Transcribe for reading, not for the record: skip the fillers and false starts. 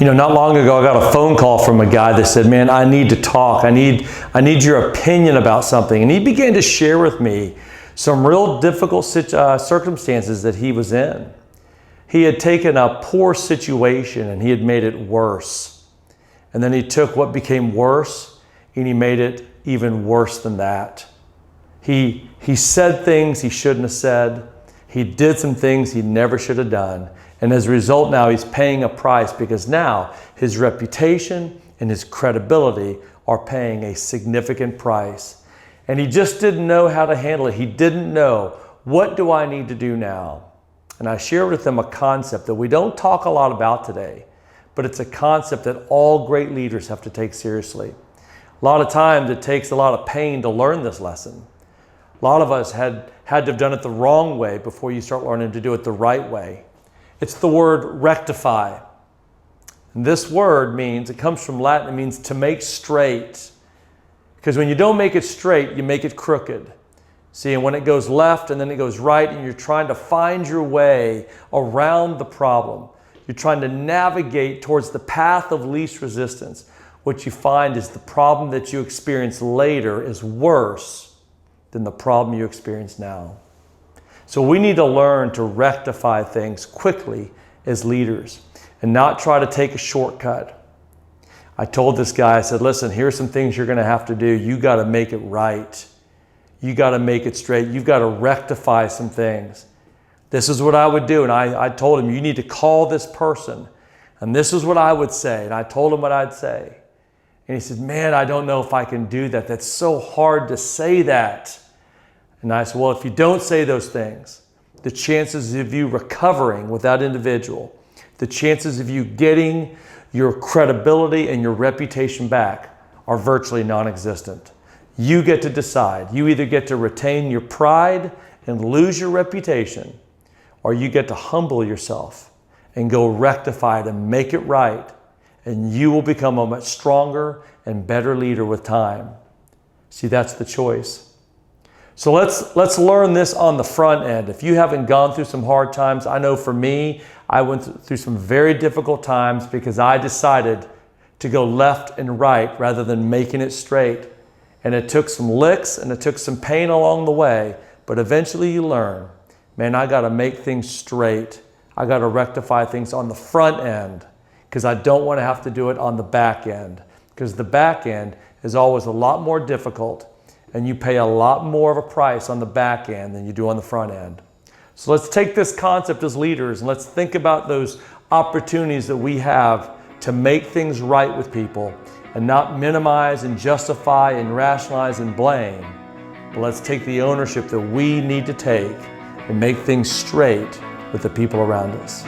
Not long ago, I got a phone call from a guy that said, man, I need to talk. I need your opinion about something. And he began to share with me some real difficult circumstances that he was in. He had taken a poor situation and he had made it worse. And then he took what became worse and he made it even worse than that. He said things he shouldn't have said. He did some things he never should have done. And as a result, now he's paying a price because now his reputation and his credibility are paying a significant price. And he just didn't know how to handle it. He didn't know, what do I need to do now? And I shared with him a concept that we don't talk a lot about today, but it's a concept that all great leaders have to take seriously. A lot of times it takes a lot of pain to learn this lesson. A lot of us had to have done it the wrong way before you start learning to do it the right way. It's the word rectify. And this word means, it comes from Latin, it means to make straight. Because when you don't make it straight, you make it crooked. See, and when it goes left and then it goes right and you're trying to find your way around the problem, you're trying to navigate towards the path of least resistance, what you find is the problem that you experience later is worse than the problem you experience now. So we need to learn to rectify things quickly as leaders and not try to take a shortcut. I told this guy, I said, listen, here's some things you're going to have to do. You got to make it right. You got to make it straight. You've got to rectify some things. This is what I would do. And I told him, you need to call this person. And this is what I would say. And I told him what I'd say. And he said, man, I don't know if I can do that. That's so hard to say that. And I said, well, if you don't say those things, the chances of you recovering with that individual, the chances of you getting your credibility and your reputation back are virtually non-existent. You get to decide. You either get to retain your pride and lose your reputation, or you get to humble yourself and go rectify it and make it right. And you will become a much stronger and better leader with time. See, that's the choice. So let's learn this on the front end. If you haven't gone through some hard times, I know for me, I went through some very difficult times because I decided to go left and right rather than making it straight. And it took some licks and it took some pain along the way, but eventually you learn, man, I got to make things straight. I got to rectify things on the front end because I don't want to have to do it on the back end, because the back end is always a lot more difficult. And you pay a lot more of a price on the back end than you do on the front end. So let's take this concept as leaders and let's think about those opportunities that we have to make things right with people and not minimize and justify and rationalize and blame. But let's take the ownership that we need to take and make things straight with the people around us.